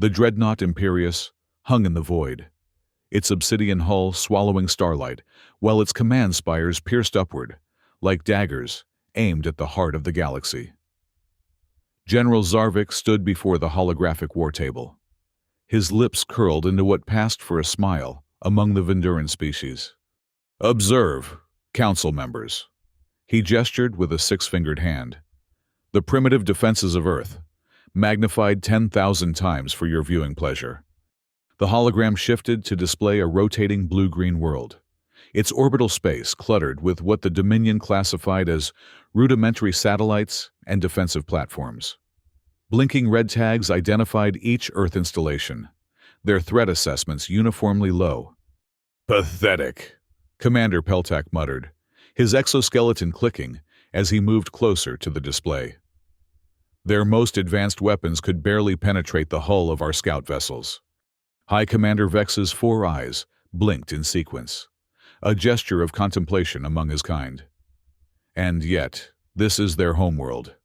The dreadnought Imperius hung in the void, its obsidian hull swallowing starlight, while its command spires pierced upward, like daggers aimed at the heart of the galaxy. General Zarvik stood before the holographic war table. His lips curled into what passed for a smile among the Venduran species. "Observe, council members." He gestured with a six-fingered hand. "The primitive defenses of Earth, magnified 10,000 times for your viewing pleasure." The hologram shifted to display a rotating blue-green world, its orbital space cluttered with what the Dominion classified as rudimentary satellites and defensive platforms. Blinking red tags identified each Earth installation, their threat assessments uniformly low. "Pathetic," Commander Peltak muttered, his exoskeleton clicking as he moved closer to the display. "Their most advanced weapons could barely penetrate the hull of our scout vessels." High Commander Vex's four eyes blinked in sequence, a gesture of contemplation among his kind. "And yet, this is their homeworld.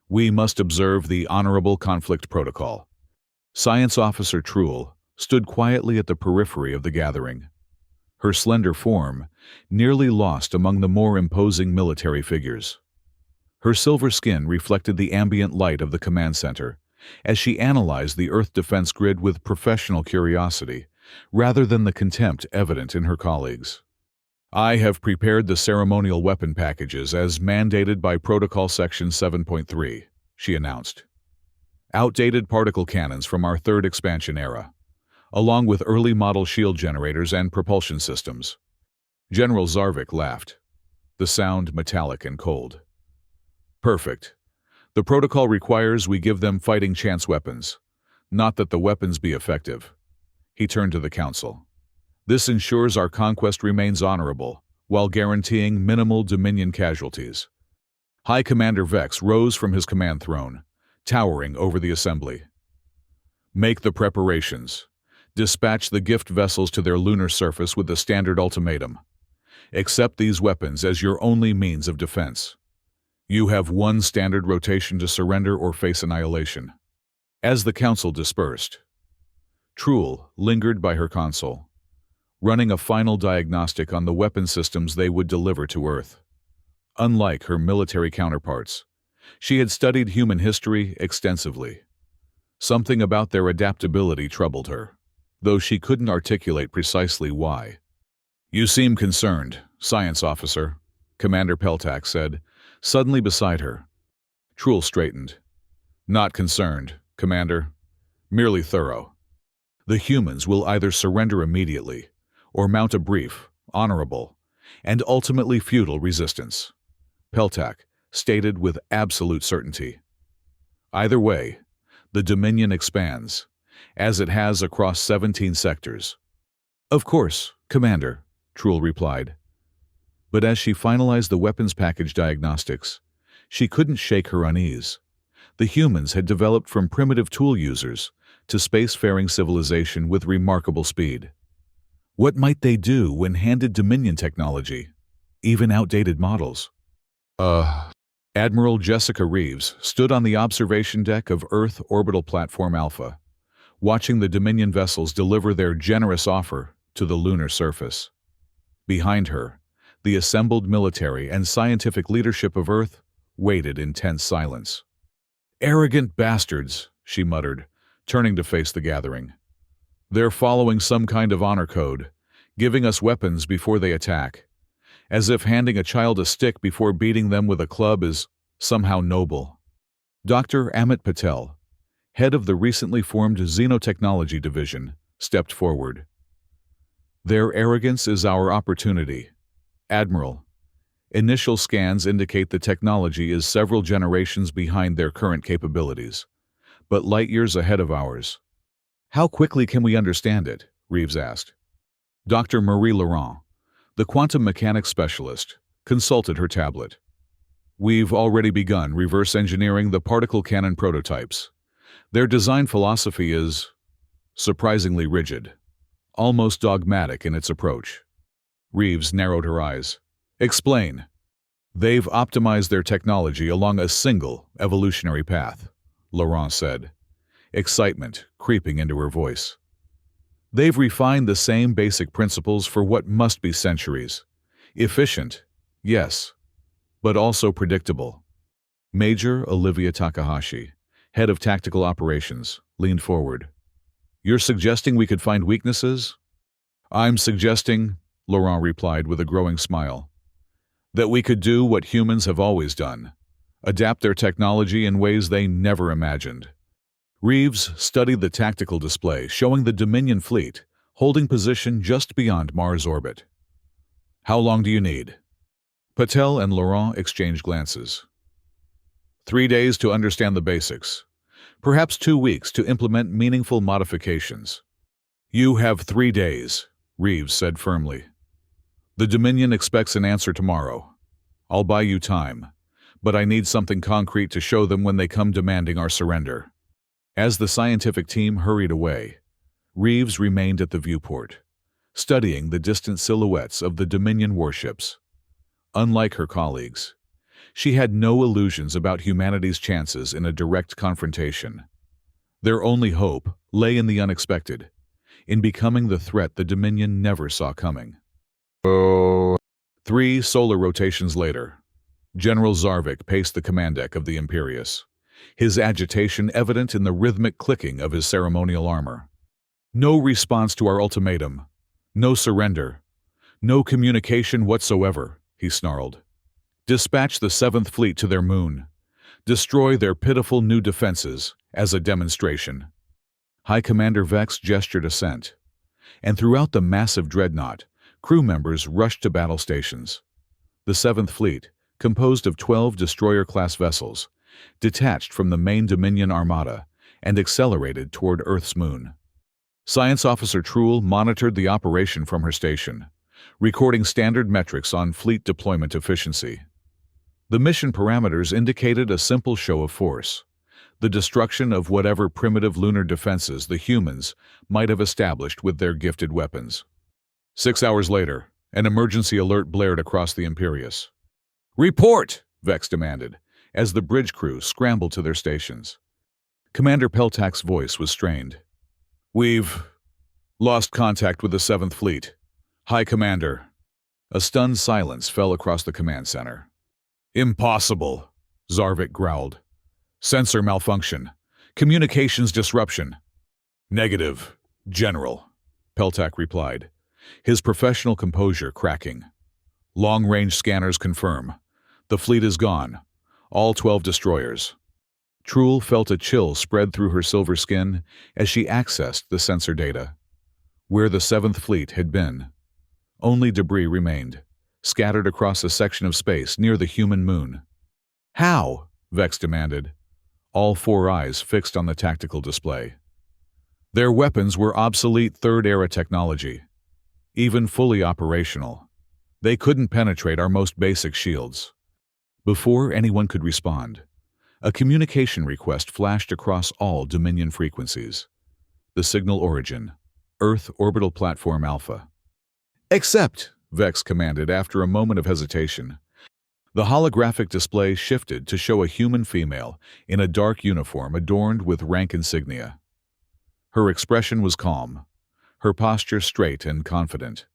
We must observe the Honorable Conflict Protocol." Science Officer Truel stood quietly at the periphery of the gathering, her slender form nearly lost among the more imposing military figures. Her silver skin reflected the ambient light of the command center as she analyzed the Earth defense grid with professional curiosity rather than the contempt evident in her colleagues. "I have prepared the ceremonial weapon packages as mandated by Protocol Section 7.3, she announced. "Outdated particle cannons from our third expansion era, along with early model shield generators and propulsion systems." General Zarvik laughed, the sound metallic and cold. "Perfect. The protocol requires we give them fighting chance weapons, not that the weapons be effective." He turned to the council. "This ensures our conquest remains honorable, while guaranteeing minimal Dominion casualties." High Commander Vex rose from his command throne, towering over the assembly. "Make the preparations. Dispatch the gift vessels to their lunar surface with the standard ultimatum. Accept these weapons as your only means of defense. You have one standard rotation to surrender or face annihilation." As the council dispersed, Truel lingered by her console, running a final diagnostic on the weapon systems they would deliver to Earth. Unlike her military counterparts, she had studied human history extensively. Something about their adaptability troubled her, though she couldn't articulate precisely why. "You seem concerned, Science Officer," Commander Peltak said, suddenly beside her. Truel straightened. "Not concerned, Commander. Merely thorough. The humans will either surrender immediately or mount a brief, honorable, and ultimately futile resistance," Peltak stated with absolute certainty. "Either way, the Dominion expands, as it has across 17 sectors." "Of course, Commander," Truel replied. But as she finalized the weapons package diagnostics, she couldn't shake her unease. The humans had developed from primitive tool users to spacefaring civilization with remarkable speed. What might they do when handed Dominion technology, even outdated models? Admiral Jessica Reeves stood on the observation deck of Earth Orbital Platform Alpha, watching the Dominion vessels deliver their generous offer to the lunar surface. Behind her, the assembled military and scientific leadership of Earth waited in tense silence. "Arrogant bastards," she muttered, turning to face the gathering. "They're following some kind of honor code, giving us weapons before they attack, as if handing a child a stick before beating them with a club is somehow noble." Dr. Amit Patel, head of the recently formed Xenotechnology Division, stepped forward. "Their arrogance is our opportunity. Admiral, initial scans indicate the technology is several generations behind their current capabilities, but light years ahead of ours." "How quickly can we understand it?" Reeves asked. Dr. Marie Laurent, the quantum mechanics specialist, consulted her tablet. "We've already begun reverse engineering the particle cannon prototypes. Their design philosophy is surprisingly rigid, almost dogmatic in its approach." Reeves narrowed her eyes. "Explain." "They've optimized their technology along a single evolutionary path," Laurent said. excitement creeping into her voice. They've refined the same basic principles for what must be centuries. Efficient, yes, but also predictable. Major Olivia Takahashi, head of tactical operations, leaned forward. You're suggesting we could find weaknesses? I'm suggesting, Laurent replied with a growing smile, that we could do what humans have always done, adapt their technology in ways they never imagined. Reeves studied the tactical display showing the Dominion fleet holding position just beyond Mars' orbit. How long do you need? Patel and Laurent exchanged glances. 3 days to understand the basics. Perhaps 2 weeks to implement meaningful modifications. You have 3 days, Reeves said firmly. The Dominion expects an answer tomorrow. I'll buy you time, but I need something concrete to show them when they come demanding our surrender. As the scientific team hurried away, Reeves remained at the viewport, studying the distant silhouettes of the Dominion warships. Unlike her colleagues, she had no illusions about humanity's chances in a direct confrontation. Their only hope lay in the unexpected, in becoming the threat the Dominion never saw coming. 3 solar rotations later, General Zarvik paced the command deck of the Imperius, his agitation evident in the rhythmic clicking of his ceremonial armor. No response to our ultimatum. No surrender. No communication whatsoever, he snarled. Dispatch the 7th Fleet to their moon. Destroy their pitiful new defenses as a demonstration. High Commander Vex gestured assent, and throughout the massive dreadnought, crew members rushed to battle stations. The 7th Fleet, composed of 12 destroyer-class vessels, detached from the main Dominion armada and accelerated toward Earth's moon. Science Officer Truhl monitored the operation from her station, recording standard metrics on fleet deployment efficiency. The mission parameters indicated a simple show of force, the destruction of whatever primitive lunar defenses the humans might have established with their gifted weapons. 6 hours later, an emergency alert blared across the Imperius. "Report!" Vex demanded, as the bridge crew scrambled to their stations. Commander Peltak's voice was strained. "We've lost contact with the 7th Fleet. High Commander." A stunned silence fell across the command center. "Impossible," Zarvik growled. "Sensor malfunction. Communications disruption." "Negative, General," Peltak replied, his professional composure cracking. "Long-range scanners confirm. The fleet is gone. All 12 destroyers." Truhl felt a chill spread through her silver skin as she accessed the sensor data. Where the 7th Fleet had been, only debris remained, scattered across a section of space near the human moon. "How?" Vex demanded, all 4 eyes fixed on the tactical display. Their weapons were obsolete Third-Era technology. Even fully operational, they couldn't penetrate our most basic shields. Before anyone could respond, a communication request flashed across all Dominion frequencies. The signal origin, Earth Orbital Platform Alpha. "Accept," Vex commanded after a moment of hesitation. The holographic display shifted to show a human female in a dark uniform adorned with rank insignia. Her expression was calm, her posture straight and confident.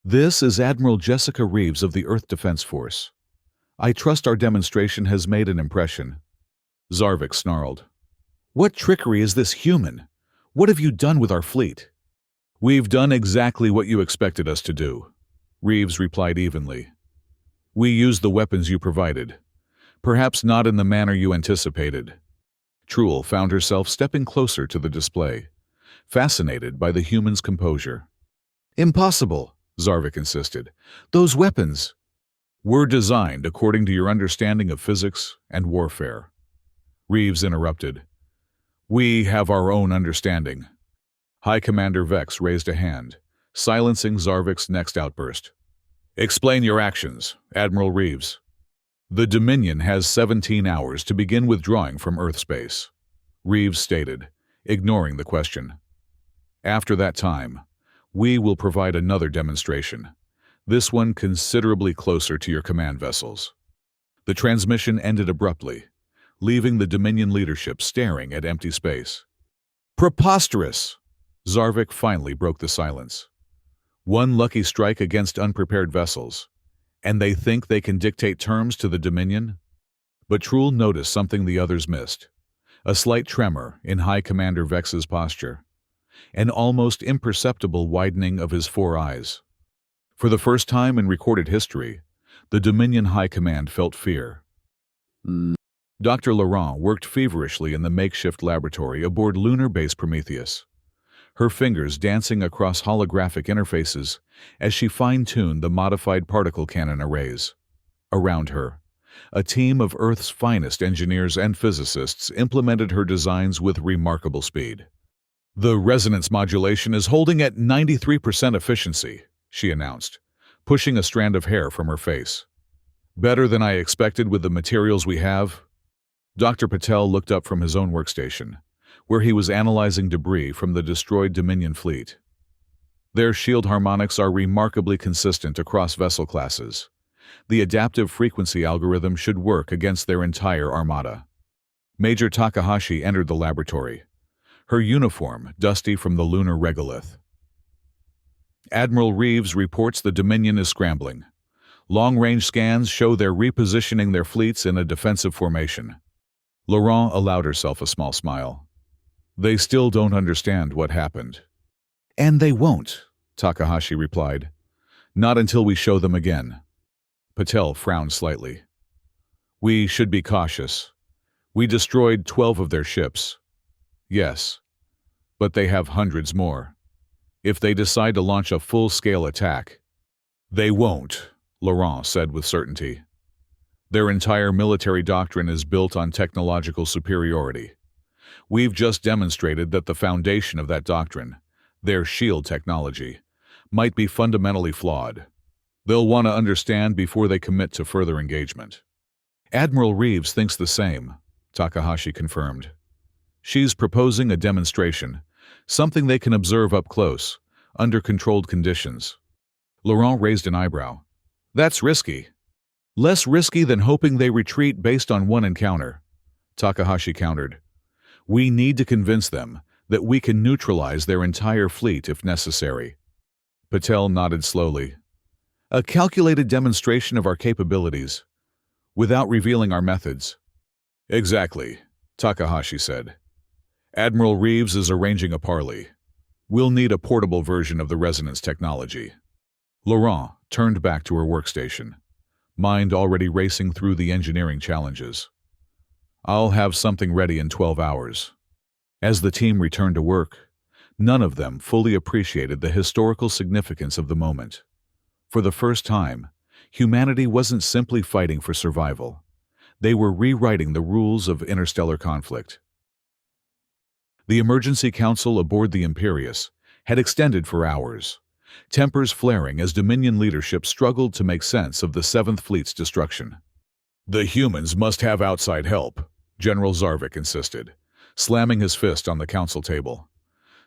"This is Admiral Jessica Reeves of the Earth Defense Force. I trust our demonstration has made an impression." Zarvik snarled. "What trickery is this human? What have you done with our fleet?" "We've done exactly what you expected us to do," Reeves replied evenly. "We used the weapons you provided, perhaps not in the manner you anticipated." Truhl found herself stepping closer to the display, fascinated by the human's composure. "Impossible," Zarvik insisted. "Those weapons were designed according to your understanding of physics and warfare." Reeves interrupted. "We have our own understanding." High Commander Vex raised a hand, silencing Zarvik's next outburst. "Explain your actions, Admiral Reeves." "The Dominion has 17 hours to begin withdrawing from Earth space," Reeves stated, ignoring the question. "After that time, we will provide another demonstration, this one considerably closer to your command vessels." The transmission ended abruptly, leaving the Dominion leadership staring at empty space. Preposterous! Zarvik finally broke the silence. One lucky strike against unprepared vessels, and they think they can dictate terms to the Dominion? But Truhl noticed something the others missed. A slight tremor in High Commander Vex's posture. An almost imperceptible widening of his four eyes. For the first time in recorded history, the Dominion High Command felt fear. Dr. Laurent worked feverishly in the makeshift laboratory aboard lunar base Prometheus, her fingers dancing across holographic interfaces as she fine-tuned the modified particle cannon arrays. Around her, a team of Earth's finest engineers and physicists implemented her designs with remarkable speed. "The resonance modulation is holding at 93% efficiency," she announced, pushing a strand of hair from her face. "Better than I expected with the materials we have." Dr. Patel looked up from his own workstation, where he was analyzing debris from the destroyed Dominion fleet. "Their shield harmonics are remarkably consistent across vessel classes. The adaptive frequency algorithm should work against their entire armada." Major Takahashi entered the laboratory, her uniform dusty from the lunar regolith. "Admiral Reeves reports the Dominion is scrambling. Long-range scans show they're repositioning their fleets in a defensive formation." Laurent allowed herself a small smile. "They still don't understand what happened." "And they won't," Takahashi replied. "Not until we show them again." Patel frowned slightly. "We should be cautious. We destroyed 12 of their ships." "Yes, but they have hundreds more. If they decide to launch a full-scale attack..." "They won't," Laurent said with certainty. "Their entire military doctrine is built on technological superiority. We've just demonstrated that the foundation of that doctrine, their shield technology, might be fundamentally flawed. They'll want to understand before they commit to further engagement." "Admiral Reeves thinks the same," Takahashi confirmed. "She's proposing a demonstration, something they can observe up close, under controlled conditions." Laurent raised an eyebrow. "That's risky." "Less risky than hoping they retreat based on one encounter," Takahashi countered. "We need to convince them that we can neutralize their entire fleet if necessary." Patel nodded slowly. "A calculated demonstration of our capabilities, without revealing our methods." "Exactly," Takahashi said. "Admiral Reeves is arranging a parley. We'll need a portable version of the resonance technology." Laurent turned back to her workstation, mind already racing through the engineering challenges. "I'll have something ready in 12 hours. As the team returned to work, none of them fully appreciated the historical significance of the moment. For the first time, humanity wasn't simply fighting for survival. They were rewriting the rules of interstellar conflict. The emergency council aboard the Imperius had extended for hours, tempers flaring as Dominion leadership struggled to make sense of the Seventh Fleet's destruction. "The humans must have outside help," General Zarvik insisted, slamming his fist on the council table.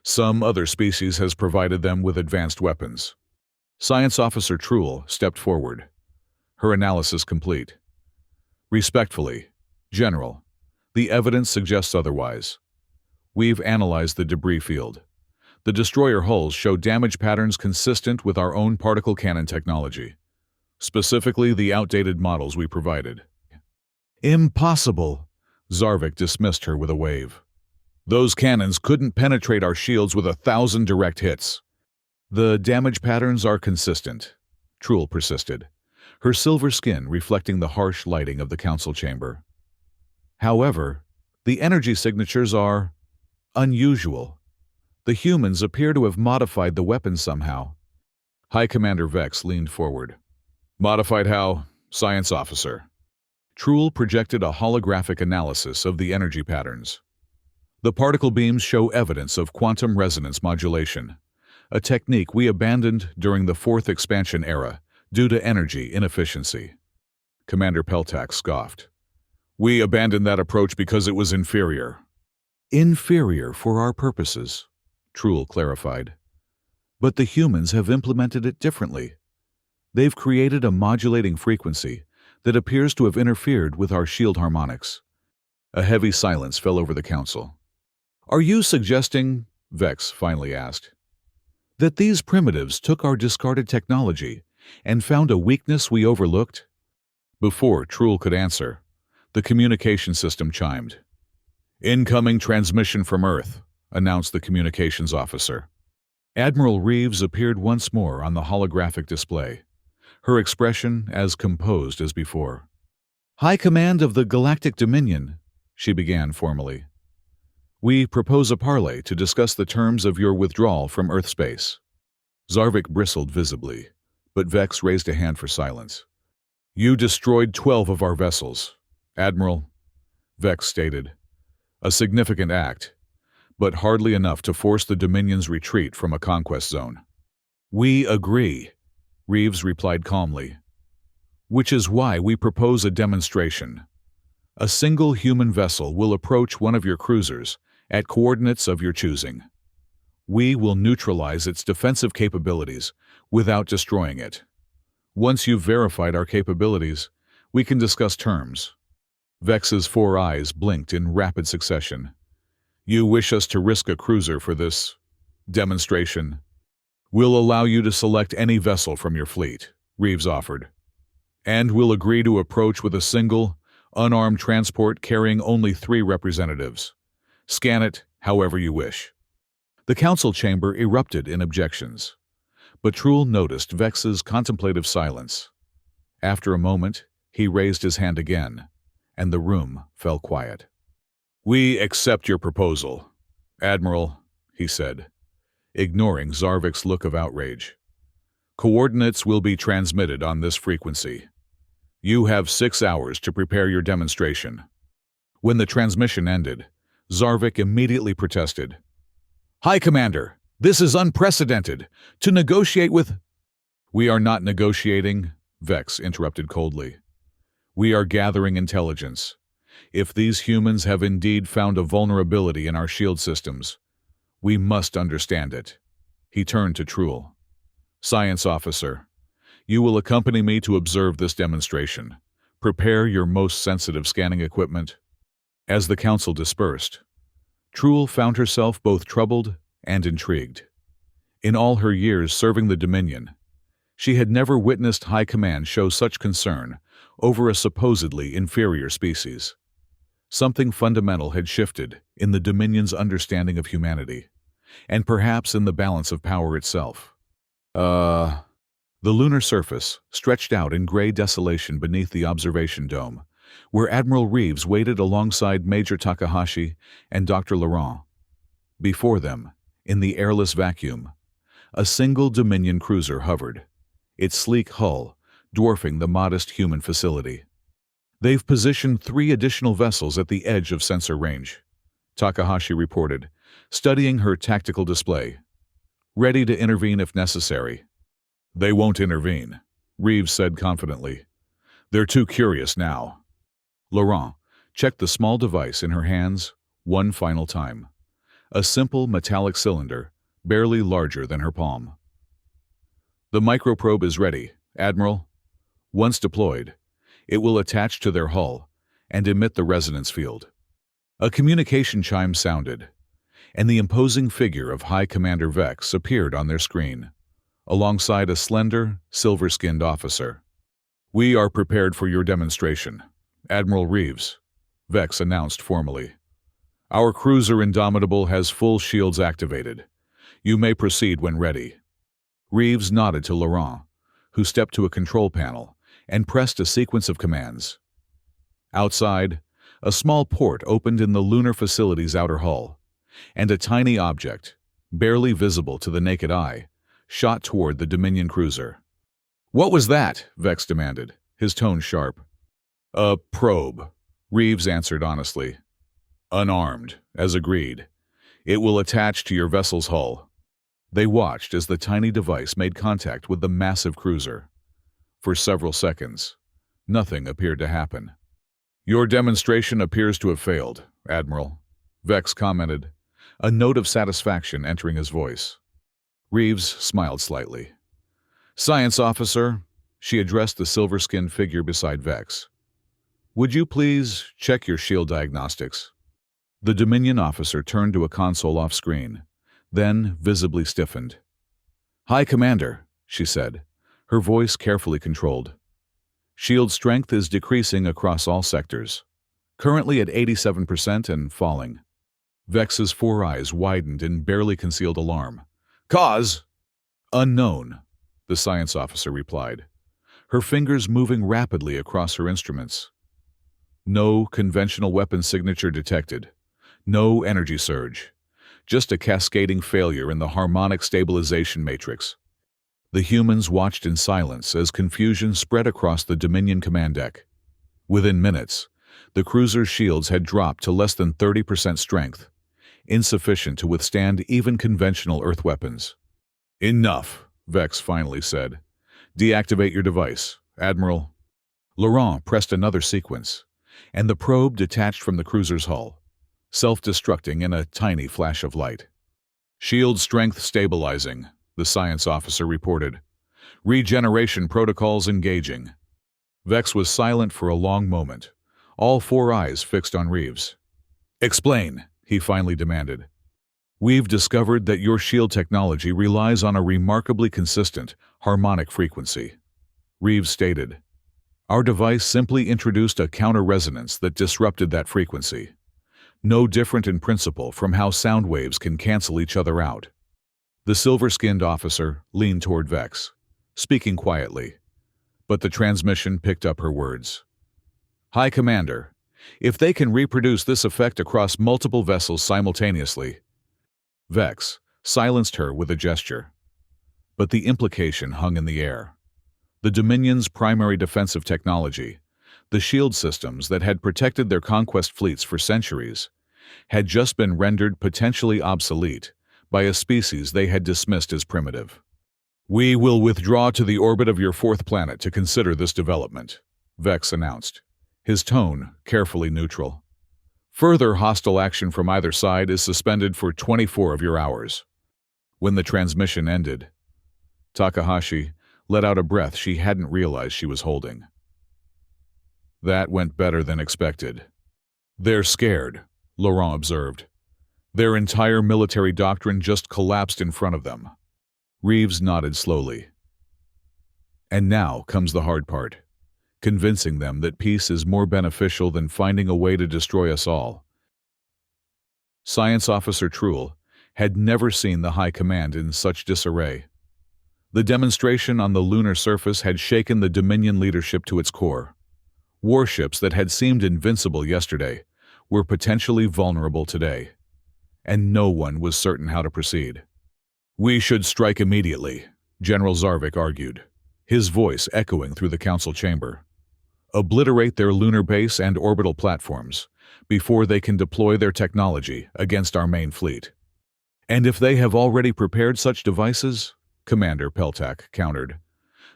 "Some other species has provided them with advanced weapons." Science Officer Truhl stepped forward, her analysis complete. "Respectfully, General, the evidence suggests otherwise. We've analyzed the debris field. The destroyer hulls show damage patterns consistent with our own particle cannon technology, specifically the outdated models we provided." "Impossible!" Zarvik dismissed her with a wave. "Those cannons couldn't penetrate our shields with 1,000 direct hits." "The damage patterns are consistent," Truhl persisted, her silver skin reflecting the harsh lighting of the council chamber. "However, the energy signatures are unusual. The humans appear to have modified the weapons somehow." High Commander Vex leaned forward. "Modified how, Science Officer?" Truhl projected a holographic analysis of the energy patterns. "The particle beams show evidence of quantum resonance modulation, a technique we abandoned during the Fourth Expansion era due to energy inefficiency." Commander Peltak scoffed. "We abandoned that approach because it was inferior." "Inferior for our purposes," Truhl clarified. "But the humans have implemented it differently. They've created a modulating frequency that appears to have interfered with our shield harmonics." A heavy silence fell over the council. Are you suggesting, Vex finally asked, that these primitives took our discarded technology and found a weakness we overlooked? Before Truhl could answer, the communication system chimed. Incoming transmission from Earth, announced the communications officer. Admiral Reeves appeared once more on the holographic display, her expression as composed as before. High Command of the Galactic Dominion, she began formally. We propose a parley to discuss the terms of your withdrawal from Earth space. Zarvik bristled visibly, but Vex raised a hand for silence. You destroyed 12 of our vessels, Admiral, Vex stated. A significant act, but hardly enough to force the Dominion's retreat from a conquest zone. We agree, Reeves replied calmly. Which is why we propose a demonstration. A single human vessel will approach one of your cruisers at coordinates of your choosing. We will neutralize its defensive capabilities without destroying it. Once you've verified our capabilities, we can discuss terms. Vex's 4 eyes blinked in rapid succession. You wish us to risk a cruiser for this demonstration? We'll allow you to select any vessel from your fleet, Reeves offered. And we'll agree to approach with a single, unarmed transport carrying only 3 representatives. Scan it however you wish. The council chamber erupted in objections, but Truhl noticed Vex's contemplative silence. After a moment, he raised his hand again, and the room fell quiet. We accept your proposal, Admiral, he said, ignoring Zarvik's look of outrage. Coordinates will be transmitted on this frequency. You have 6 hours to prepare your demonstration. When the transmission ended, Zarvik immediately protested. High Commander, this is unprecedented. To negotiate with... We are not negotiating, Vex interrupted coldly. We are gathering intelligence. If these humans have indeed found a vulnerability in our shield systems, we must understand it. He turned to Truhl. Science officer, you will accompany me to observe this demonstration. Prepare your most sensitive scanning equipment. As the council dispersed, Truhl found herself both troubled and intrigued. In all her years serving the Dominion, she had never witnessed High Command show such concern over a supposedly inferior species. Something fundamental had shifted in the Dominion's understanding of humanity, and perhaps in the balance of power itself. The lunar surface stretched out in gray desolation beneath the observation dome, where Admiral Reeves waited alongside Major Takahashi and Dr. Laurent. Before them, in the airless vacuum, a single Dominion cruiser hovered, its sleek hull dwarfing the modest human facility. They've positioned 3 additional vessels at the edge of sensor range, Takahashi reported, studying her tactical display. Ready to intervene if necessary. They won't intervene, Reeves said confidently. They're too curious now. Laurent checked the small device in her hands one final time. A simple metallic cylinder, barely larger than her palm. The microprobe is ready, Admiral. Once deployed, it will attach to their hull and emit the resonance field. A communication chime sounded, and the imposing figure of High Commander Vex appeared on their screen, alongside a slender, silver-skinned officer. We are prepared for your demonstration, Admiral Reeves, Vex announced formally. Our cruiser Indomitable has full shields activated. You may proceed when ready. Reeves nodded to Laurent, who stepped to a control panel and pressed a sequence of commands. Outside, a small port opened in the lunar facility's outer hull, and a tiny object, barely visible to the naked eye, shot toward the Dominion cruiser. What was that? Vex demanded, his tone sharp. A probe, Reeves answered honestly. Unarmed, as agreed. It will attach to your vessel's hull. They watched as the tiny device made contact with the massive cruiser. For several seconds, nothing appeared to happen. Your demonstration appears to have failed, Admiral, Vex commented, a note of satisfaction entering his voice. Reeves smiled slightly. Science officer, she addressed the silver-skinned figure beside Vex. Would you please check your shield diagnostics? The Dominion officer turned to a console off-screen, then visibly stiffened. "High Commander," she said, her voice carefully controlled. "Shield strength is decreasing across all sectors, currently at 87% and falling." Vex's four eyes widened in barely concealed alarm. "Cause?" "Unknown," the science officer replied, her fingers moving rapidly across her instruments. "No conventional weapon signature detected. No energy surge. Just a cascading failure in the harmonic stabilization matrix." The humans watched in silence as confusion spread across the Dominion command deck. Within minutes, the cruiser's shields had dropped to less than 30% strength, insufficient to withstand even conventional Earth weapons. "Enough," Vex finally said. "Deactivate your device, Admiral." Laurent pressed another sequence, and the probe detached from the cruiser's hull, self-destructing in a tiny flash of light. "Shield strength stabilizing," the science officer reported. "Regeneration protocols engaging." Vex was silent for a long moment, all four eyes fixed on Reeves. "Explain," he finally demanded. "We've discovered that your shield technology relies on a remarkably consistent, harmonic frequency," Reeves stated. "Our device simply introduced a counter-resonance that disrupted that frequency. No different in principle from how sound waves can cancel each other out." The silver-skinned officer leaned toward Vex, speaking quietly, but the transmission picked up her words. "High Commander, if they can reproduce this effect across multiple vessels simultaneously—" Vex silenced her with a gesture. But the implication hung in the air. The Dominion's primary defensive technology, the shield systems that had protected their conquest fleets for centuries, had just been rendered potentially obsolete by a species they had dismissed as primitive. "We will withdraw to the orbit of your fourth planet to consider this development," Vex announced, his tone carefully neutral. "Further hostile action from either side is suspended for 24 of your hours." When the transmission ended, Takahashi let out a breath she hadn't realized she was holding. "That went better than expected." "They're scared," Laurent observed. "Their entire military doctrine just collapsed in front of them." Reeves nodded slowly. "And now comes the hard part. Convincing them that peace is more beneficial than finding a way to destroy us all." Science Officer Truhl had never seen the High Command in such disarray. The demonstration on the lunar surface had shaken the Dominion leadership to its core. Warships that had seemed invincible yesterday were potentially vulnerable today, and no one was certain how to proceed. "We should strike immediately," General Zarvik argued, his voice echoing through the council chamber. "Obliterate their lunar base and orbital platforms before they can deploy their technology against our main fleet." "And if they have already prepared such devices?" Commander Peltak countered,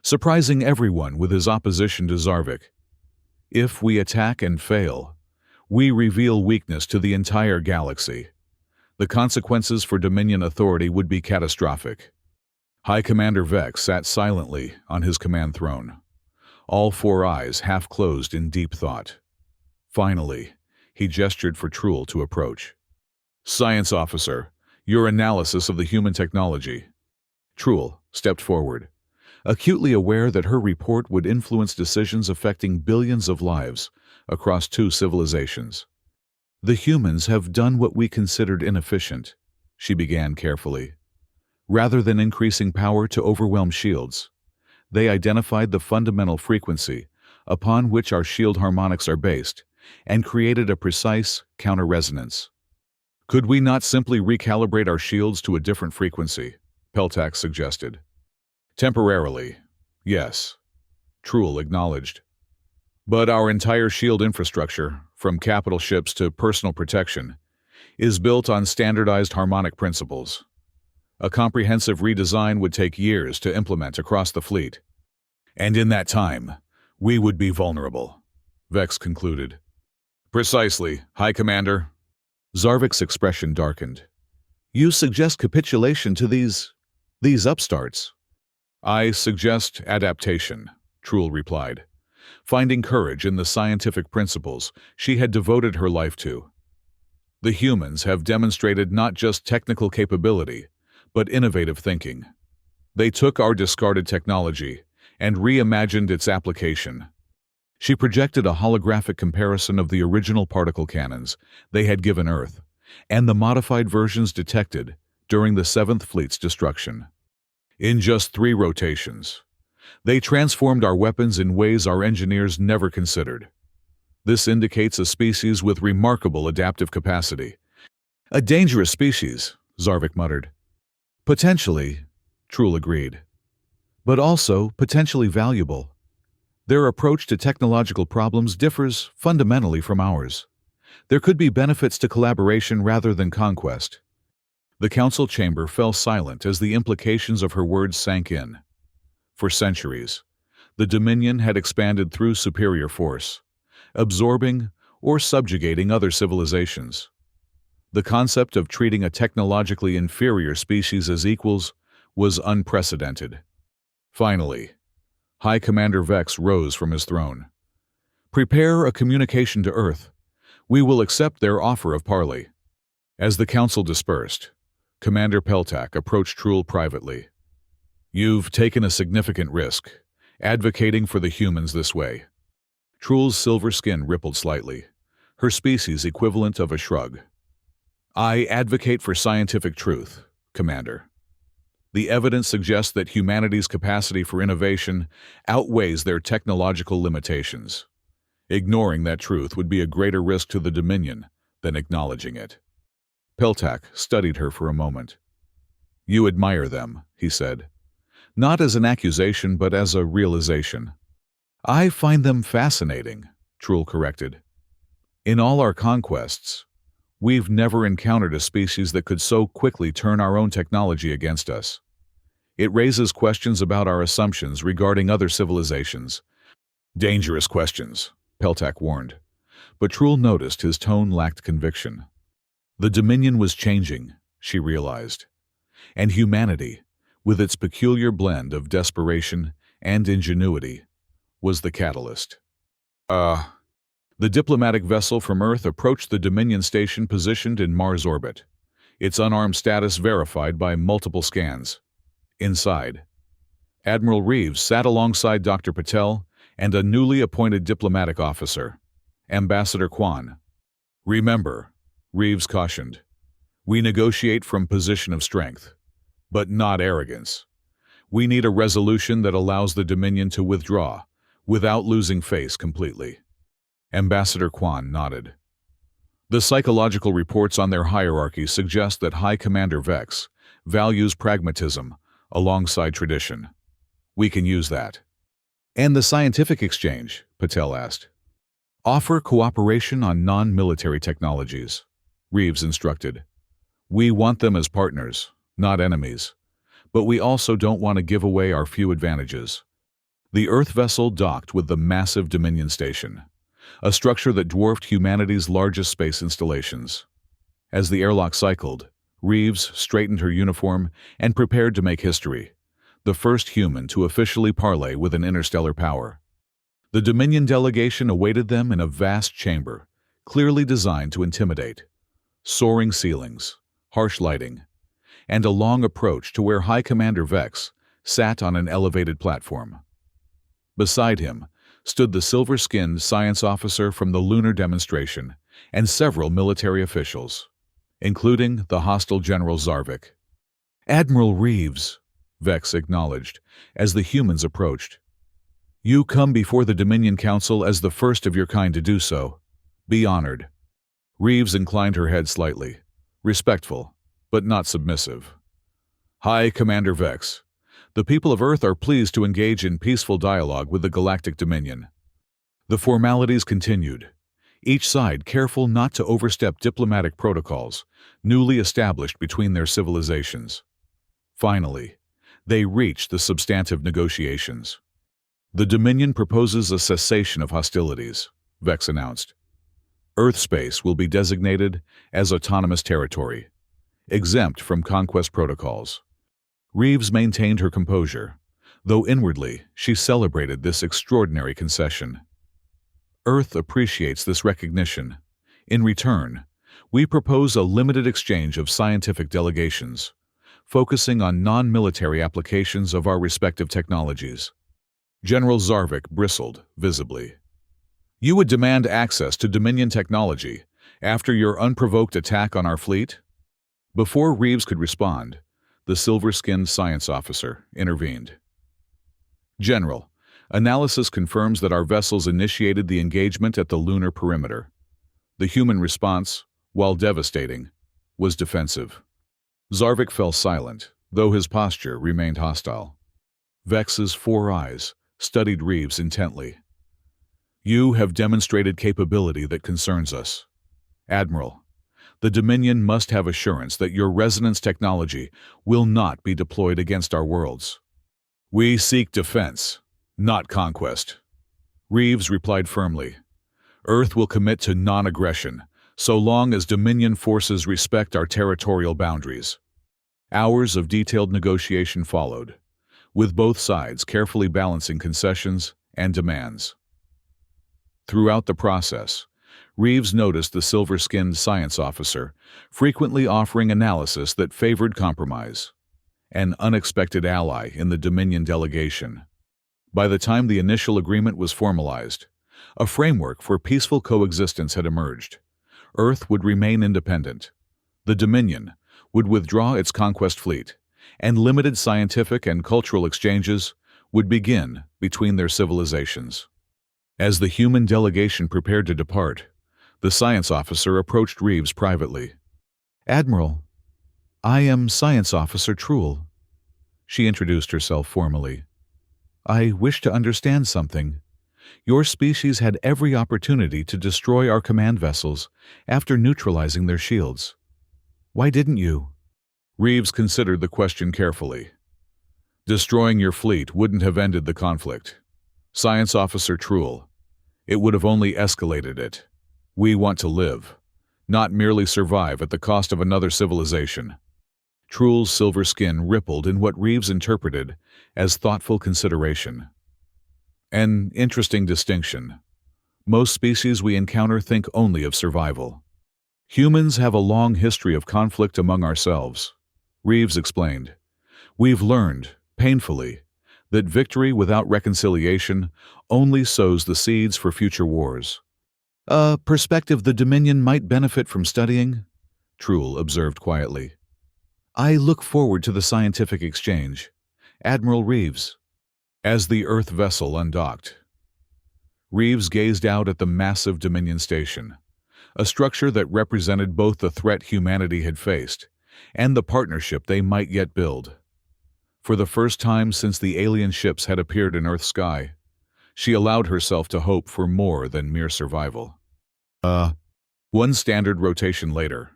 surprising everyone with his opposition to Zarvik. "If we attack and fail, we reveal weakness to the entire galaxy. The consequences for Dominion authority would be catastrophic." High Commander Vex sat silently on his command throne, all four eyes half closed in deep thought. Finally, he gestured for Truhl to approach. "Science Officer, your analysis of the human technology." Truhl stepped forward, acutely aware that her report would influence decisions affecting billions of lives across two civilizations. "The humans have done what we considered inefficient," she began carefully. "Rather than increasing power to overwhelm shields, they identified the fundamental frequency upon which our shield harmonics are based and created a precise counter-resonance." "Could we not simply recalibrate our shields to a different frequency?" Peltak suggested. "Temporarily, yes," Truhl acknowledged. "But our entire shield infrastructure, from capital ships to personal protection, is built on standardized harmonic principles. A comprehensive redesign would take years to implement across the fleet. And in that time, we would be vulnerable," Vex concluded. "Precisely, High Commander." Zarvik's expression darkened. "You suggest capitulation to these upstarts?" "I suggest adaptation," Truhl replied, finding courage in the scientific principles she had devoted her life to. The humans have demonstrated not just technical capability, but innovative thinking. They took our discarded technology and reimagined its application. She projected a holographic comparison of the original particle cannons they had given Earth and the modified versions detected during the Seventh Fleet's destruction. In just 3 rotations, they transformed our weapons in ways our engineers never considered. This indicates a species with remarkable adaptive capacity. A dangerous species, Zarvik muttered. Potentially, Truhl agreed. But also potentially valuable. Their approach to technological problems differs fundamentally from ours. There could be benefits to collaboration rather than conquest. The council chamber fell silent as the implications of her words sank in. For centuries, the Dominion had expanded through superior force, absorbing or subjugating other civilizations. The concept of treating a technologically inferior species as equals was unprecedented. Finally, High Commander Vex rose from his throne. Prepare a communication to Earth. We will accept their offer of parley. As the council dispersed, Commander Peltak approached Truhl privately. You've taken a significant risk, advocating for the humans this way. Truhl's silver skin rippled slightly, her species equivalent of a shrug. I advocate for scientific truth, Commander. The evidence suggests that humanity's capacity for innovation outweighs their technological limitations. Ignoring that truth would be a greater risk to the Dominion than acknowledging it. Peltak studied her for a moment. You admire them, he said. Not as an accusation, but as a realization. I find them fascinating, Truhl corrected. In all our conquests, we've never encountered a species that could so quickly turn our own technology against us. It raises questions about our assumptions regarding other civilizations. Dangerous questions, Peltak warned. But Truhl noticed his tone lacked conviction. The Dominion was changing, she realized. And humanity, with its peculiar blend of desperation and ingenuity, was the catalyst. The diplomatic vessel from Earth approached the Dominion station positioned in Mars orbit, its unarmed status verified by multiple scans. Inside, Admiral Reeves sat alongside Dr. Patel and a newly appointed diplomatic officer, Ambassador Kwan. Remember, Reeves cautioned, we negotiate from position of strength, but not arrogance. We need a resolution that allows the Dominion to withdraw without losing face completely. Ambassador Kwan nodded. The psychological reports on their hierarchy suggest that High Commander Vex values pragmatism alongside tradition. We can use that. And the scientific exchange, Patel asked. Offer cooperation on non-military technologies, Reeves instructed. We want them as partners, not enemies. But we also don't want to give away our few advantages. The Earth vessel docked with the massive Dominion station, a structure that dwarfed humanity's largest space installations. As the airlock cycled, Reeves straightened her uniform and prepared to make history, the first human to officially parley with an interstellar power. The Dominion delegation awaited them in a vast chamber, clearly designed to intimidate. Soaring ceilings, harsh lighting, and a long approach to where High Commander Vex sat on an elevated platform. Beside him stood the silver-skinned science officer from the lunar demonstration and several military officials, including the hostile General Zarvik. Admiral Reeves, Vex acknowledged as the humans approached. You come before the Dominion Council as the first of your kind to do so. Be honored. Reeves inclined her head slightly, respectful, but not submissive. High Commander Vex, the people of Earth are pleased to engage in peaceful dialogue with the Galactic Dominion. The formalities continued, each side careful not to overstep diplomatic protocols newly established between their civilizations. Finally, they reached the substantive negotiations. The Dominion proposes a cessation of hostilities, Vex announced. Earth space will be designated as autonomous territory, exempt from conquest protocols. Reeves maintained her composure, though inwardly she celebrated this extraordinary concession. Earth appreciates this recognition. In return, We propose a limited exchange of scientific delegations, focusing on non-military applications of our respective technologies. General Zarvik bristled visibly. You would demand access to Dominion technology after your unprovoked attack on our fleet? Before Reeves could respond, the silver-skinned science officer intervened. General, analysis confirms that our vessels initiated the engagement at the lunar perimeter. The human response, while devastating, was defensive. Zarvik fell silent, though his posture remained hostile. Vex's four eyes studied Reeves intently. You have demonstrated capability that concerns us. Admiral, the Dominion must have assurance that your resonance technology will not be deployed against our worlds. We seek defense, not conquest. Reeves replied firmly. Earth will commit to non-aggression, so long as Dominion forces respect our territorial boundaries. Hours of detailed negotiation followed, with both sides carefully balancing concessions and demands. Throughout the process, Reeves noticed the silver-skinned science officer frequently offering analysis that favored compromise, an unexpected ally in the Dominion delegation. By the time the initial agreement was formalized, a framework for peaceful coexistence had emerged. Earth would remain independent. The Dominion would withdraw its conquest fleet, and limited scientific and cultural exchanges would begin between their civilizations. As the human delegation prepared to depart, the science officer approached Reeves privately. Admiral, I am Science Officer Truhl. She introduced herself formally. I wish to understand something. Your species had every opportunity to destroy our command vessels after neutralizing their shields. Why didn't you? Reeves considered the question carefully. Destroying your fleet wouldn't have ended the conflict. Science Officer Truhl, it would have only escalated it. We want to live, not merely survive at the cost of another civilization. Truhl's silver skin rippled in what Reeves interpreted as thoughtful consideration. An interesting distinction. Most species we encounter think only of survival. Humans have a long history of conflict among ourselves. Reeves explained. We've learned, painfully, that victory without reconciliation only sows the seeds for future wars. A perspective the Dominion might benefit from studying, Truhl observed quietly. I look forward to the scientific exchange. Admiral Reeves. As the Earth vessel undocked, Reeves gazed out at the massive Dominion station, a structure that represented both the threat humanity had faced and the partnership they might yet build. For the first time since the alien ships had appeared in Earth's sky, she allowed herself to hope for more than mere survival. One standard rotation later,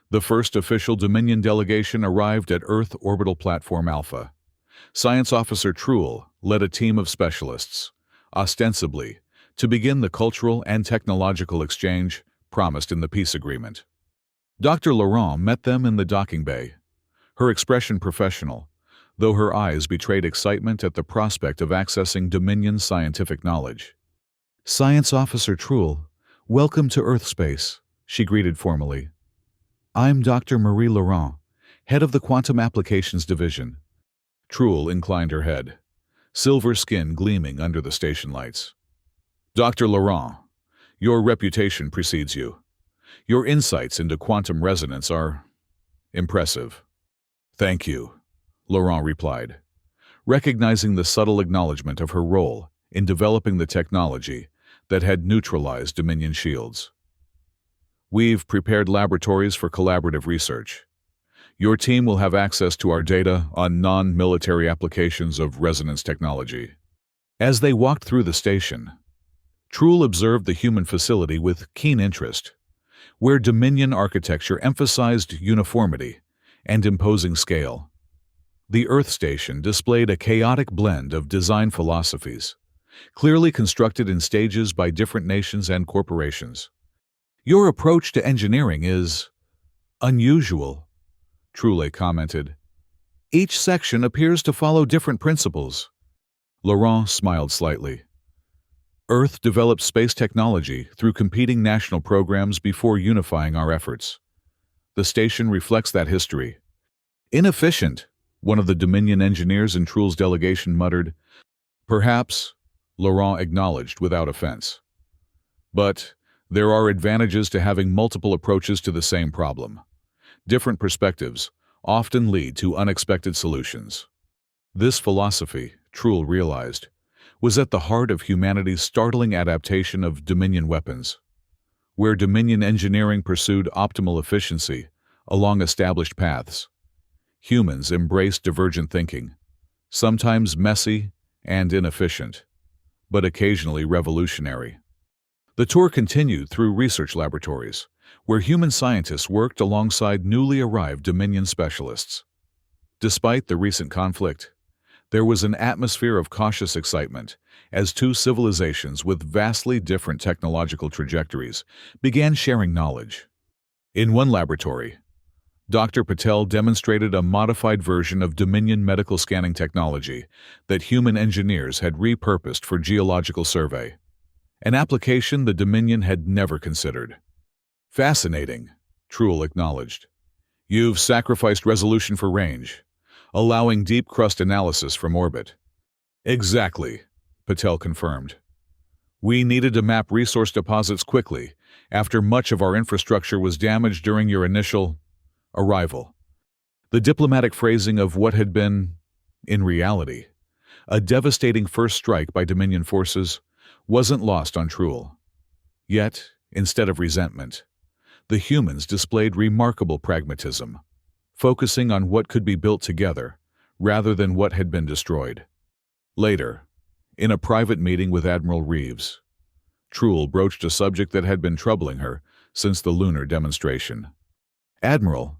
the first official Dominion delegation arrived at Earth Orbital Platform Alpha. Science Officer Truhl led a team of specialists, ostensibly, to begin the cultural and technological exchange promised in the peace agreement. Dr. Laurent met them in the docking bay, her expression professional, though her eyes betrayed excitement at the prospect of accessing Dominion scientific knowledge. Science Officer Truhl, welcome to Earth space, she greeted formally. I'm Dr. Marie Laurent, head of the Quantum Applications Division. Truhl inclined her head, silver skin gleaming under the station lights. Dr. Laurent, your reputation precedes you. Your insights into quantum resonance are impressive. Thank you, Laurent replied, recognizing the subtle acknowledgement of her role in developing the technology that had neutralized Dominion shields. We've prepared laboratories for collaborative research. Your team will have access to our data on non-military applications of resonance technology. As they walked through the station, Truhl observed the human facility with keen interest, where Dominion architecture emphasized uniformity and imposing scale. The Earth Station displayed a chaotic blend of design philosophies, clearly constructed in stages by different nations and corporations. Your approach to engineering is unusual, Truhl commented. Each section appears to follow different principles. Laurent smiled slightly. Earth developed space technology through competing national programs before unifying our efforts. The station reflects that history. Inefficient, one of the Dominion engineers in Truhl's delegation muttered. Perhaps, Laurent acknowledged without offense. But there are advantages to having multiple approaches to the same problem. Different perspectives often lead to unexpected solutions. This philosophy, Truhl realized, was at the heart of humanity's startling adaptation of Dominion weapons. Where Dominion engineering pursued optimal efficiency along established paths, humans embraced divergent thinking, sometimes messy and inefficient, but occasionally revolutionary. The tour continued through research laboratories, where human scientists worked alongside newly arrived Dominion specialists. Despite the recent conflict, there was an atmosphere of cautious excitement as two civilizations with vastly different technological trajectories began sharing knowledge. In one laboratory, Dr. Patel demonstrated a modified version of Dominion medical scanning technology that human engineers had repurposed for geological survey, an application the Dominion had never considered. Fascinating, Truhl acknowledged. You've sacrificed resolution for range, allowing deep crust analysis from orbit. Exactly, Patel confirmed. We needed to map resource deposits quickly after much of our infrastructure was damaged during your initial arrival. The diplomatic phrasing of what had been, in reality, a devastating first strike by Dominion forces wasn't lost on Truhl. Yet, instead of resentment, the humans displayed remarkable pragmatism, focusing on what could be built together rather than what had been destroyed. Later, in a private meeting with Admiral Reeves, Truhl broached a subject that had been troubling her since the lunar demonstration. Admiral,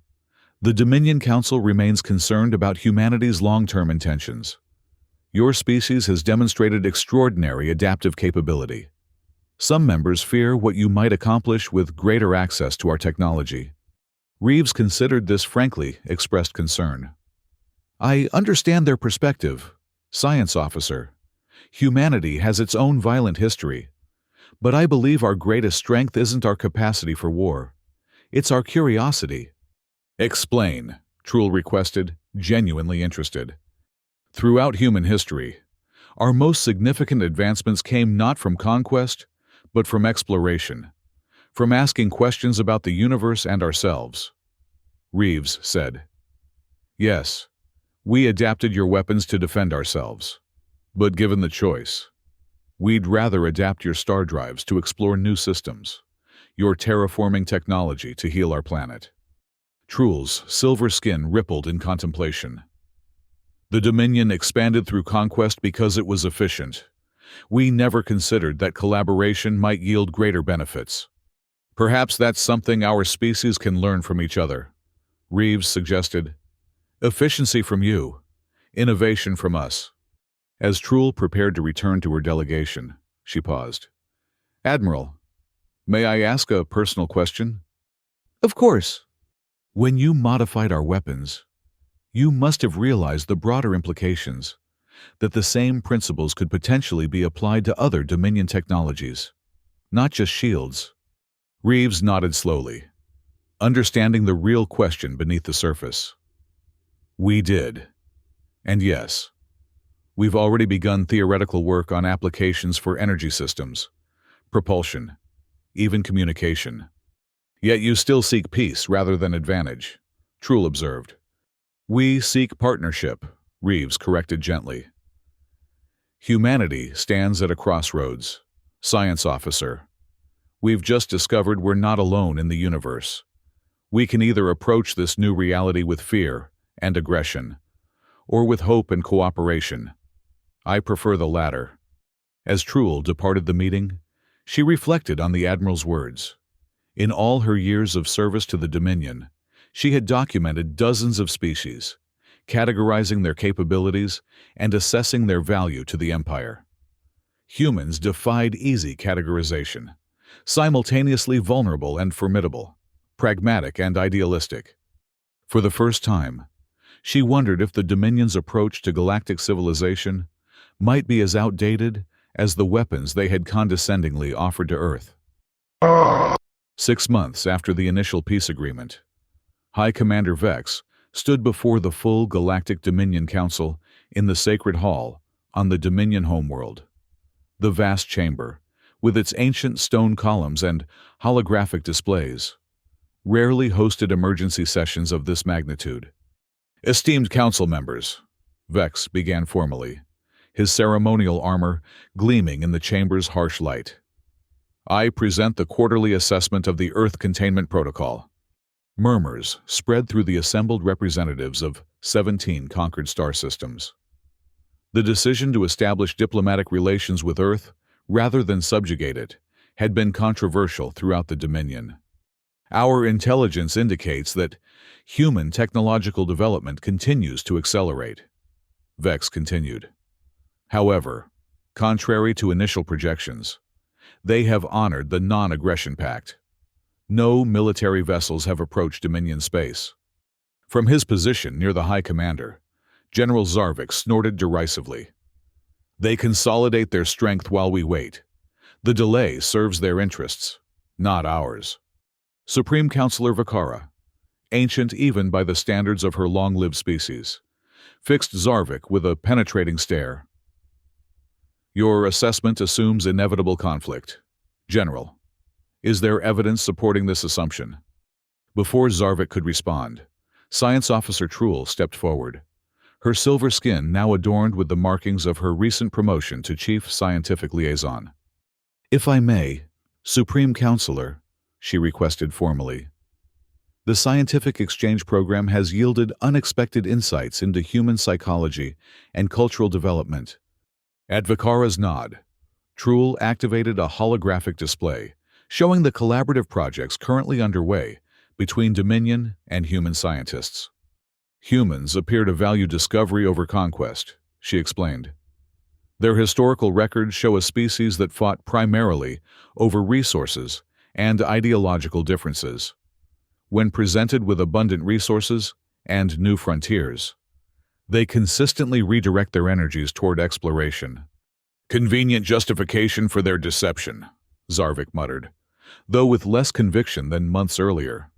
the Dominion Council remains concerned about humanity's long-term intentions. Your species has demonstrated extraordinary adaptive capability. Some members fear what you might accomplish with greater access to our technology. Reeves considered this frankly expressed concern. I understand their perspective, science officer. Humanity has its own violent history. But I believe our greatest strength isn't our capacity for war. It's our curiosity. Explain, Truhl requested, genuinely interested. Throughout human history, our most significant advancements came not from conquest, but from exploration, from asking questions about the universe and ourselves. Reeves said, Yes, we adapted your weapons to defend ourselves. But given the choice, we'd rather adapt your star drives to explore new systems, your terraforming technology to heal our planet. Truhl's silver skin rippled in contemplation. The Dominion expanded through conquest because it was efficient. We never considered that collaboration might yield greater benefits. Perhaps that's something our species can learn from each other, Reeves suggested. Efficiency from you, innovation from us. As Truhl prepared to return to her delegation, she paused. Admiral, may I ask a personal question? Of course. When you modified our weapons, you must have realized the broader implications, that the same principles could potentially be applied to other Dominion technologies, not just shields. Reeves nodded slowly, understanding the real question beneath the surface. We did. And yes, we've already begun theoretical work on applications for energy systems, propulsion, even communication. Yet you still seek peace rather than advantage, Truhl observed. We seek partnership, Reeves corrected gently. Humanity stands at a crossroads, science officer. We've just discovered we're not alone in the universe. We can either approach this new reality with fear and aggression, or with hope and cooperation. I prefer the latter. As Truhl departed the meeting, she reflected on the Admiral's words. In all her years of service to the Dominion, she had documented dozens of species, categorizing their capabilities and assessing their value to the Empire. Humans defied easy categorization, simultaneously vulnerable and formidable, pragmatic and idealistic. For the first time, she wondered if the Dominion's approach to galactic civilization might be as outdated as the weapons they had condescendingly offered to Earth. 6 months after the initial peace agreement, High Commander Vex stood before the full Galactic Dominion Council in the Sacred Hall on the Dominion homeworld. The vast chamber, with its ancient stone columns and holographic displays, rarely hosted emergency sessions of this magnitude. "Esteemed council members," Vex began formally, his ceremonial armor gleaming in the chamber's harsh light. "I present the quarterly assessment of the Earth Containment Protocol." Murmurs spread through the assembled representatives of 17 conquered star systems. The decision to establish diplomatic relations with Earth, rather than subjugate it, had been controversial throughout the Dominion. "Our intelligence indicates that human technological development continues to accelerate," Vex continued. "However, contrary to initial projections, they have honored the non-aggression pact. No military vessels have approached Dominion space." From his position near the High Commander, General Zarvik snorted derisively. "They consolidate their strength while we wait. The delay serves their interests, not ours." Supreme Counselor Vakara, ancient even by the standards of her long-lived species, fixed Zarvik with a penetrating stare. "Your assessment assumes inevitable conflict. General, is there evidence supporting this assumption?" Before Zarvik could respond, Science Officer Truel stepped forward, her silver skin now adorned with the markings of her recent promotion to Chief Scientific Liaison. "If I may, Supreme Counselor," she requested formally. "The scientific exchange program has yielded unexpected insights into human psychology and cultural development." At Vakara's nod, Truel activated a holographic display showing the collaborative projects currently underway between Dominion and human scientists. "Humans appear to value discovery over conquest," she explained. "Their historical records show a species that fought primarily over resources and ideological differences. When presented with abundant resources and new frontiers, they consistently redirect their energies toward exploration." "Convenient justification for their deception," Zarvik muttered, though with less conviction than months earlier.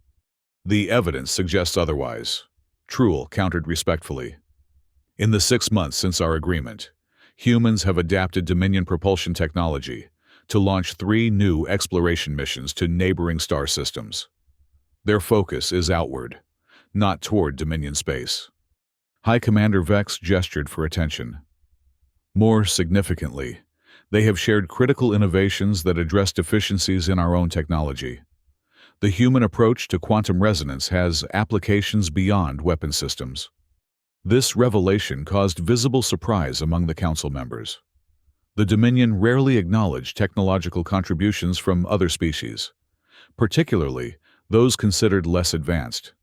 "The evidence suggests otherwise," Truel countered respectfully. "In the 6 months since our agreement, humans have adapted Dominion propulsion technology to launch 3 new exploration missions to neighboring star systems. Their focus is outward, not toward Dominion space." High Commander Vex gestured for attention. "More significantly, they have shared critical innovations that address deficiencies in our own technology. The human approach to quantum resonance has applications beyond weapon systems." This revelation caused visible surprise among the council members. The Dominion rarely acknowledged technological contributions from other species, particularly those considered less advanced.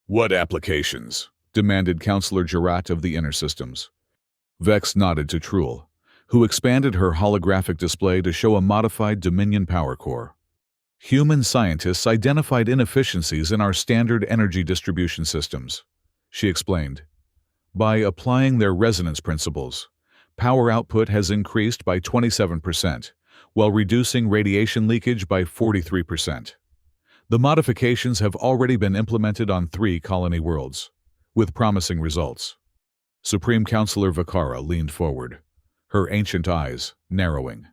"What applications?" demanded Counselor Jurat of the Inner Systems. Vex nodded to Truel, who expanded her holographic display to show a modified Dominion power core. "Human scientists identified inefficiencies in our standard energy distribution systems," she explained. "By applying their resonance principles, power output has increased by 27%, while reducing radiation leakage by 43%. The modifications have already been implemented on 3 colony worlds, with promising results." Supreme Counselor Vakara leaned forward, her ancient eyes narrowing.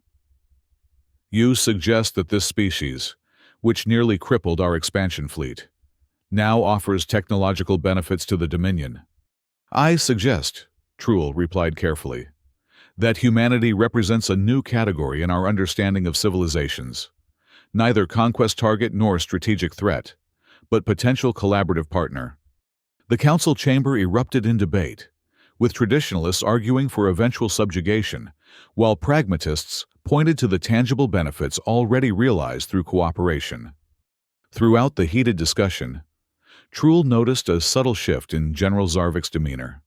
"You suggest that this species, which nearly crippled our expansion fleet, now offers technological benefits to the Dominion?" "I suggest," Truel replied carefully, "that humanity represents a new category in our understanding of civilizations. Neither conquest target nor strategic threat, but potential collaborative partner." The council chamber erupted in debate, with traditionalists arguing for eventual subjugation, while pragmatists pointed to the tangible benefits already realized through cooperation. Throughout the heated discussion, Truel noticed a subtle shift in General Zarvik's demeanor.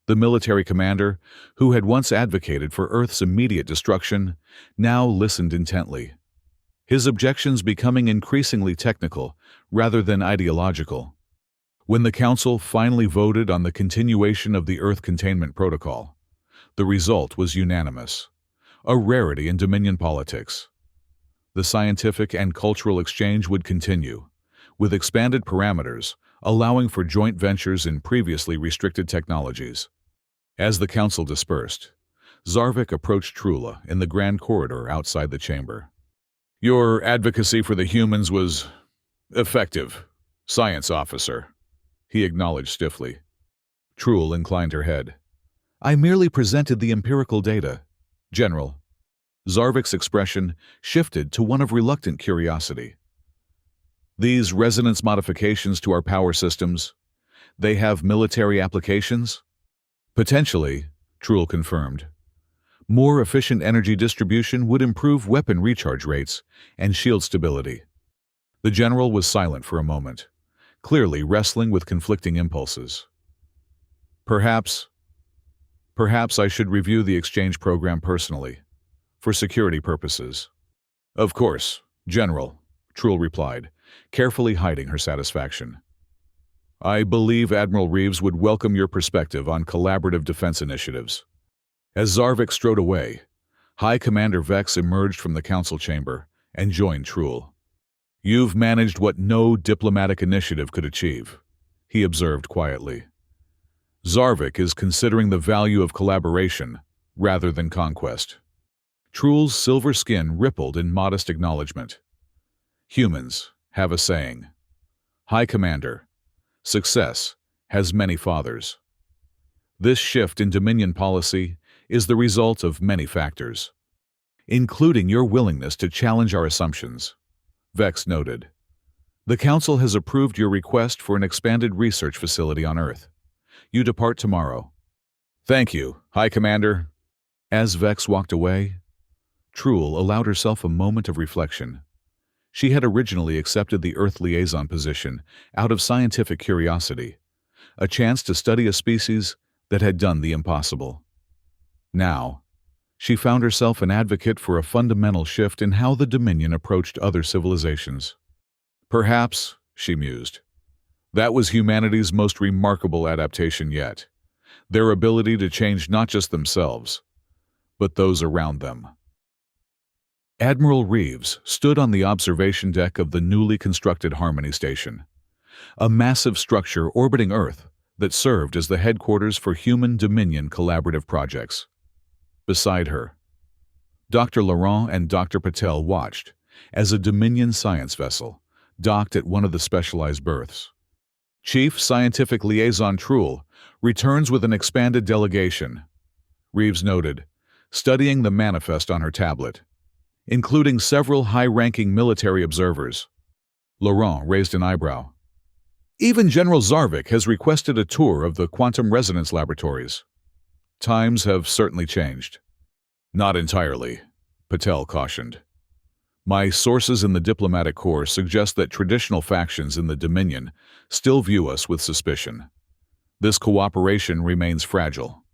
The military commander, who had once advocated for Earth's immediate destruction, now listened intently, his objections becoming increasingly technical rather than ideological. When the Council finally voted on the continuation of the Earth Containment Protocol, the result was unanimous. a rarity in Dominion politics. The scientific and cultural exchange would continue, with expanded parameters, allowing for joint ventures in previously restricted technologies. As the council dispersed, Zarvik approached Trula in the grand corridor outside the chamber. "Your advocacy for the humans was effective, science officer," he acknowledged stiffly. Trul inclined her head. "I merely presented the empirical data, General." Zarvik's expression shifted to one of reluctant curiosity. "These resonance modifications to our power systems, they have military applications?" "Potentially," Trul confirmed. "More efficient energy distribution would improve weapon recharge rates and shield stability." The general was silent for a moment, clearly wrestling with conflicting impulses. Perhaps I should review the exchange program personally, for security purposes." "Of course, General," Trul replied, carefully hiding her satisfaction. "I believe Admiral Reeves would welcome your perspective on collaborative defense initiatives." As Zarvik strode away, High Commander Vex emerged from the council chamber and joined Trul. "You've managed what no diplomatic initiative could achieve," he observed quietly. "Zarvik is considering the value of collaboration rather than conquest." Trul's silver skin rippled in modest acknowledgement. "Humans have a saying. High Commander, success has many fathers." This shift in Dominion policy is the result of many factors, including your willingness to challenge our assumptions, Vex noted. "The Council has approved your request for an expanded research facility on Earth. You depart tomorrow." "Thank you, High Commander." As Vex walked away, Trul allowed herself a moment of reflection. She had originally accepted the Earth liaison position out of scientific curiosity, a chance to study a species that had done the impossible. Now, she found herself an advocate for a fundamental shift in how the Dominion approached other civilizations. "Perhaps," she mused, "that was humanity's most remarkable adaptation yet, their ability to change not just themselves, but those around them." Admiral Reeves stood on the observation deck of the newly constructed Harmony Station, a massive structure orbiting Earth that served as the headquarters for human Dominion collaborative projects. Beside her, Dr. Laurent and Dr. Patel watched as a Dominion science vessel docked at one of the specialized berths. "Chief Scientific Liaison Trul returns with an expanded delegation," Reeves noted, studying the manifest on her tablet, "including several high-ranking military observers." Laurent raised an eyebrow. "Even General Zarvik has requested a tour of the quantum resonance laboratories." "Times have certainly changed." "Not entirely," Patel cautioned. "My sources in the diplomatic corps suggest that traditional factions in the Dominion still view us with suspicion. This cooperation remains fragile."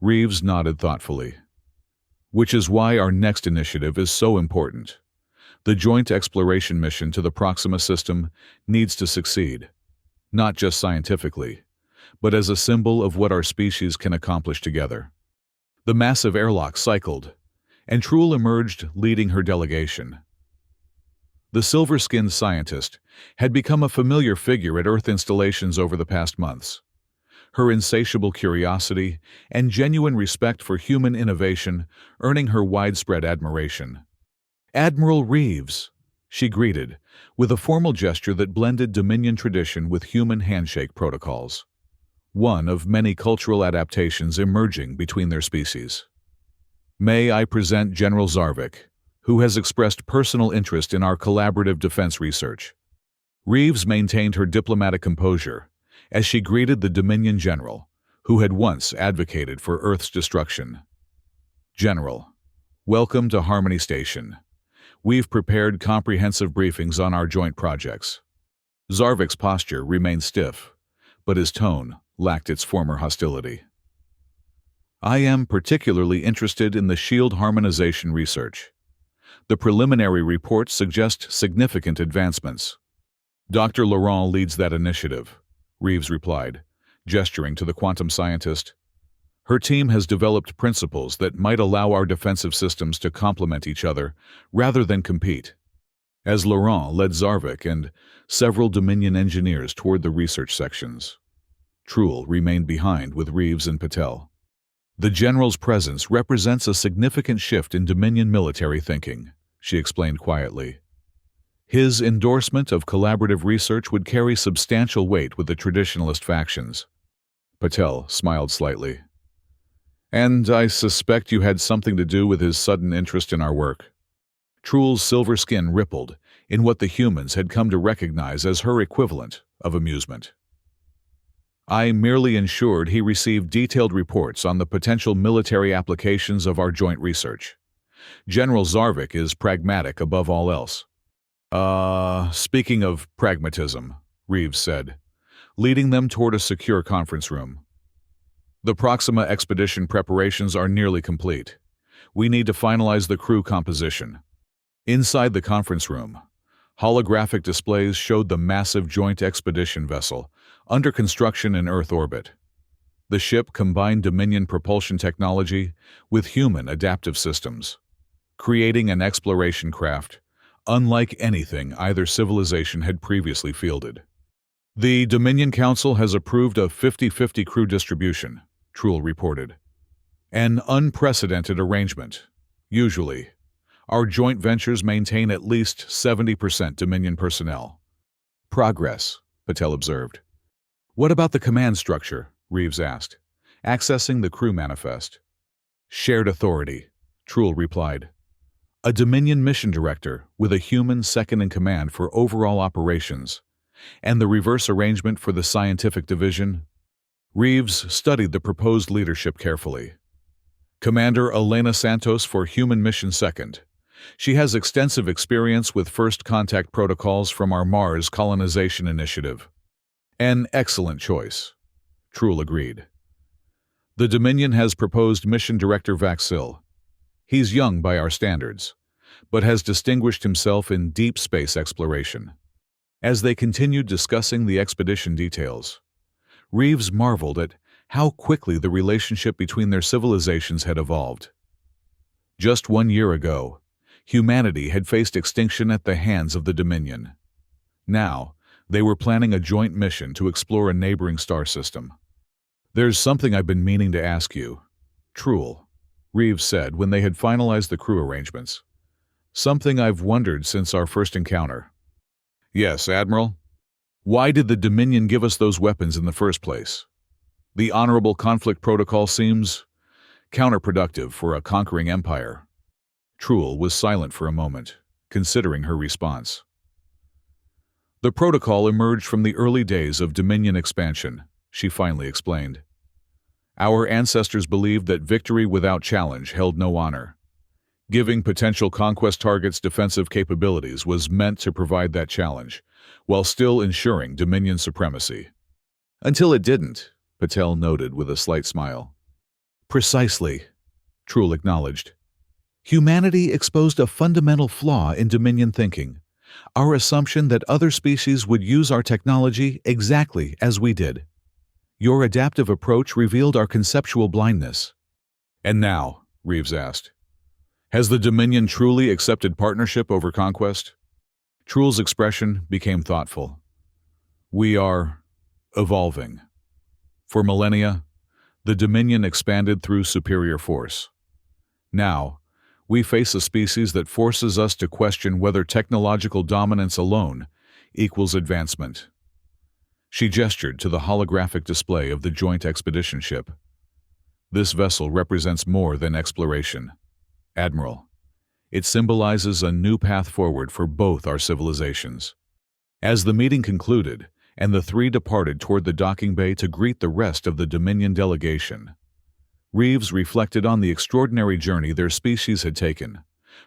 Reeves nodded thoughtfully. "Which is why our next initiative is so important. The joint exploration mission to the Proxima system needs to succeed, not just scientifically, but as a symbol of what our species can accomplish together." The massive airlock cycled, and Trul emerged leading her delegation. The silver-skinned scientist had become a familiar figure at Earth installations over the past months. Her insatiable curiosity and genuine respect for human innovation earning her widespread admiration. "Admiral Reeves," she greeted, with a formal gesture that blended Dominion tradition with human handshake protocols, one of many cultural adaptations emerging between their species. "May I present General Zarvik, who has expressed personal interest in our collaborative defense research." Reeves maintained her diplomatic composure as she greeted the Dominion general, who had once advocated for Earth's destruction. "General, welcome to Harmony Station. We've prepared comprehensive briefings on our joint projects." Zarvik's posture remained stiff, but his tone lacked its former hostility. "I am particularly interested in the shield harmonization research. The preliminary reports suggest significant advancements." "Dr. Laurent leads that initiative," Reeves replied, gesturing to the quantum scientist. Her team has developed principles that might allow our defensive systems to complement each other rather than compete. As Laurent led Zarvik and several Dominion engineers toward the research sections, Truel remained behind with Reeves and Patel. The general's presence represents a significant shift in Dominion military thinking, she explained quietly. His endorsement of collaborative research would carry substantial weight with the traditionalist factions. Patel smiled slightly. And I suspect you had something to do with his sudden interest in our work. Truel's silver skin rippled in what the humans had come to recognize as her equivalent of amusement. I merely ensured he received detailed reports on the potential military applications of our joint research. General Zarvik is pragmatic above all else. Speaking of pragmatism, Reeves said, leading them toward a secure conference room. The Proxima expedition preparations are nearly complete. We need to finalize the crew composition. Inside the conference room, holographic displays showed the massive joint expedition vessel under construction in Earth orbit. The ship combined Dominion propulsion technology with human adaptive systems, creating an exploration craft unlike anything either civilization had previously fielded. The Dominion Council has approved a 50-50 crew distribution, Truel reported. An unprecedented arrangement. Usually, our joint ventures maintain at least 70% Dominion personnel. Progress, Patel observed. What about the command structure? Reeves asked, accessing the crew manifest. Shared authority, Truel replied. A Dominion mission director with a human second-in-command for overall operations, and the reverse arrangement for the scientific division. Reeves studied the proposed leadership carefully. Commander Elena Santos for human mission second. She has extensive experience with first contact protocols from our Mars colonization initiative. An excellent choice, Truel agreed. The Dominion has proposed Mission Director Vaxil. He's young by our standards, but has distinguished himself in deep space exploration. As they continued discussing the expedition details, Reeves marveled at how quickly the relationship between their civilizations had evolved. Just 1 year ago, humanity had faced extinction at the hands of the Dominion. Now, they were planning a joint mission to explore a neighboring star system. There's something I've been meaning to ask you, Truel, Reeves said when they had finalized the crew arrangements. Something I've wondered since our first encounter. Yes, Admiral. Why did the Dominion give us those weapons in the first place? The honorable conflict protocol seems counterproductive for a conquering empire. Truel was silent for a moment, considering her response. The protocol emerged from the early days of Dominion expansion, she finally explained. Our ancestors believed that victory without challenge held no honor. Giving potential conquest targets defensive capabilities was meant to provide that challenge, while still ensuring Dominion supremacy. Until it didn't, Patel noted with a slight smile. Precisely, Truel acknowledged. Humanity exposed a fundamental flaw in Dominion thinking, our assumption that other species would use our technology exactly as we did. Your adaptive approach revealed our conceptual blindness. And now, Reeves asked, has the Dominion truly accepted partnership over conquest? Truel's expression became thoughtful. We are evolving. For millennia, the Dominion expanded through superior force. Now, we face a species that forces us to question whether technological dominance alone equals advancement. She gestured to the holographic display of the joint expedition ship. This vessel represents more than exploration, Admiral. It symbolizes a new path forward for both our civilizations. As the meeting concluded, and the three departed toward the docking bay to greet the rest of the Dominion delegation, Reeves reflected on the extraordinary journey their species had taken,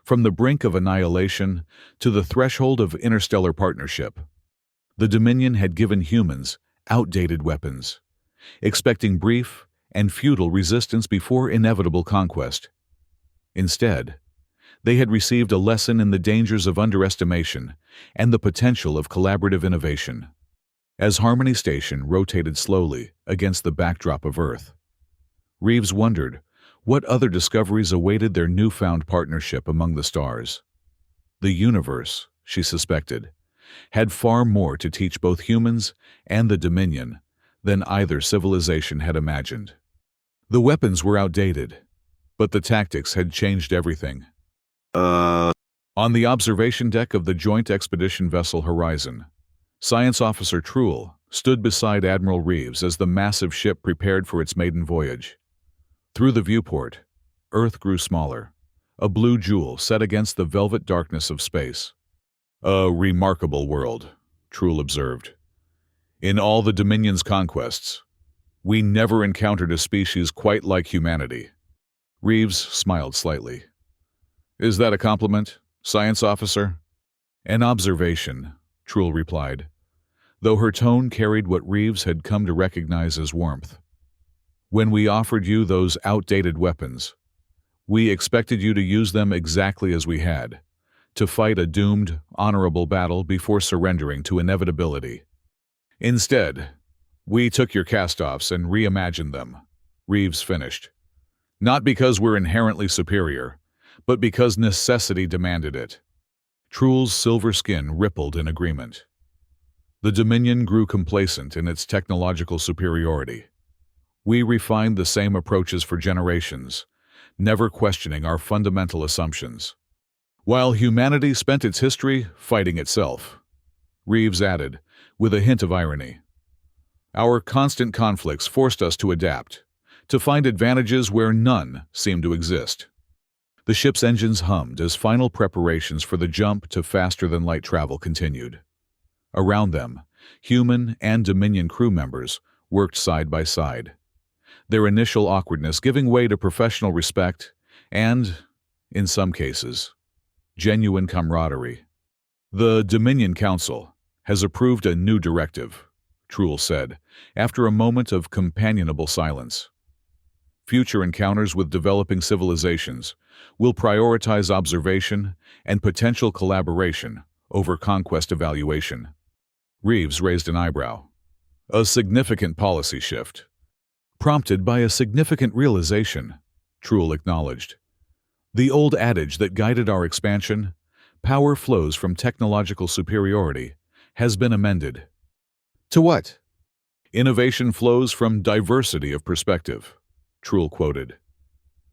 from the brink of annihilation to the threshold of interstellar partnership. The Dominion had given humans outdated weapons, expecting brief and futile resistance before inevitable conquest. Instead, they had received a lesson in the dangers of underestimation and the potential of collaborative innovation. As Harmony Station rotated slowly against the backdrop of Earth, Reeves wondered what other discoveries awaited their newfound partnership among the stars. The universe, she suspected, had far more to teach both humans and the Dominion than either civilization had imagined. The weapons were outdated, but the tactics had changed everything. On the observation deck of the joint expedition vessel Horizon, Science Officer Truhl stood beside Admiral Reeves as the massive ship prepared for its maiden voyage. Through the viewport, Earth grew smaller, a blue jewel set against the velvet darkness of space. "A remarkable world," Truhl observed. "In all the Dominion's conquests, we never encountered a species quite like humanity." Reeves smiled slightly. "Is that a compliment, Science Officer?" "An observation," Truhl replied, though her tone carried what Reeves had come to recognize as warmth. "When we offered you those outdated weapons, we expected you to use them exactly as we had, to fight a doomed, honorable battle before surrendering to inevitability. Instead, we took your cast-offs and reimagined them," Reeves finished. "Not because we're inherently superior, but because necessity demanded it." Truhl's silver skin rippled in agreement. The Dominion grew complacent in its technological superiority. We refined the same approaches for generations, never questioning our fundamental assumptions. While humanity spent its history fighting itself, Reeves added, with a hint of irony. Our constant conflicts forced us to adapt, to find advantages where none seemed to exist. The ship's engines hummed as final preparations for the jump to faster-than-light travel continued. Around them, human and Dominion crew members worked side by side, their initial awkwardness giving way to professional respect and, in some cases, genuine camaraderie. "The Dominion Council has approved a new directive," Truhl said, after a moment of companionable silence. "Future encounters with developing civilizations will prioritize observation and potential collaboration over conquest evaluation." Reeves raised an eyebrow. "A significant policy shift." "Prompted by a significant realization," Truhl acknowledged. "The old adage that guided our expansion, 'power flows from technological superiority,' has been amended." "To what?" "Innovation flows from diversity of perspective," Truhl quoted.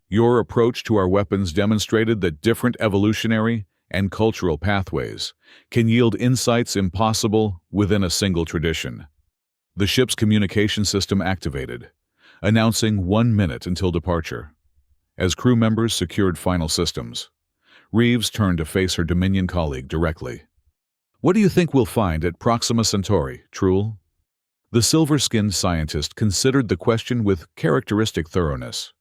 "Your approach to our weapons demonstrated that different evolutionary and cultural pathways can yield insights impossible within a single tradition." The ship's communication system activated, announcing 1 minute until departure. As crew members secured final systems, Reeves turned to face her Dominion colleague directly. "What do you think we'll find at Proxima Centauri, Truhl?" The silver-skinned scientist considered the question with characteristic thoroughness.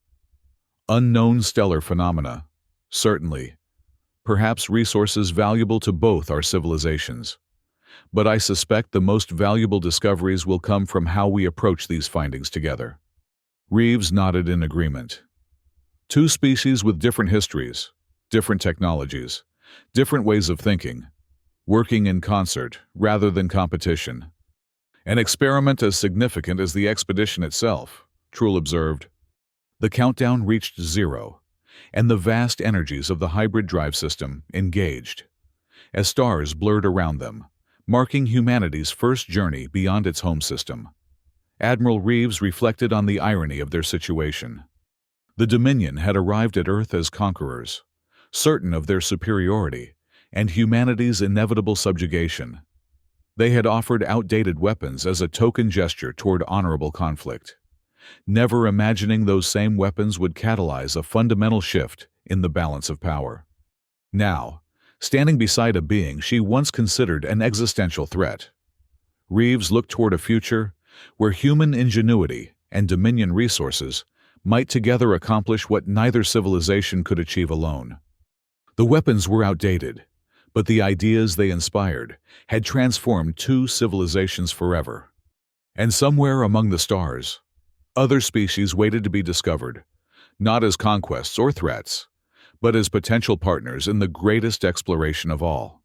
"Unknown stellar phenomena, certainly. Perhaps resources valuable to both our civilizations. But I suspect the most valuable discoveries will come from how we approach these findings together." Reeves nodded in agreement. Two species with different histories, different technologies, different ways of thinking, working in concert rather than competition. "An experiment as significant as the expedition itself," Truhl observed. The countdown reached 0, and the vast energies of the hybrid drive system engaged, as stars blurred around them, marking humanity's first journey beyond its home system. Admiral Reeves reflected on the irony of their situation. The Dominion had arrived at Earth as conquerors, certain of their superiority and humanity's inevitable subjugation. They had offered outdated weapons as a token gesture toward honorable conflict, never imagining those same weapons would catalyze a fundamental shift in the balance of power. Now, standing beside a being she once considered an existential threat, Reeves looked toward a future where human ingenuity and Dominion resources might together accomplish what neither civilization could achieve alone. The weapons were outdated, but the ideas they inspired had transformed two civilizations forever. And somewhere among the stars, other species waited to be discovered, not as conquests or threats, but as potential partners in the greatest exploration of all.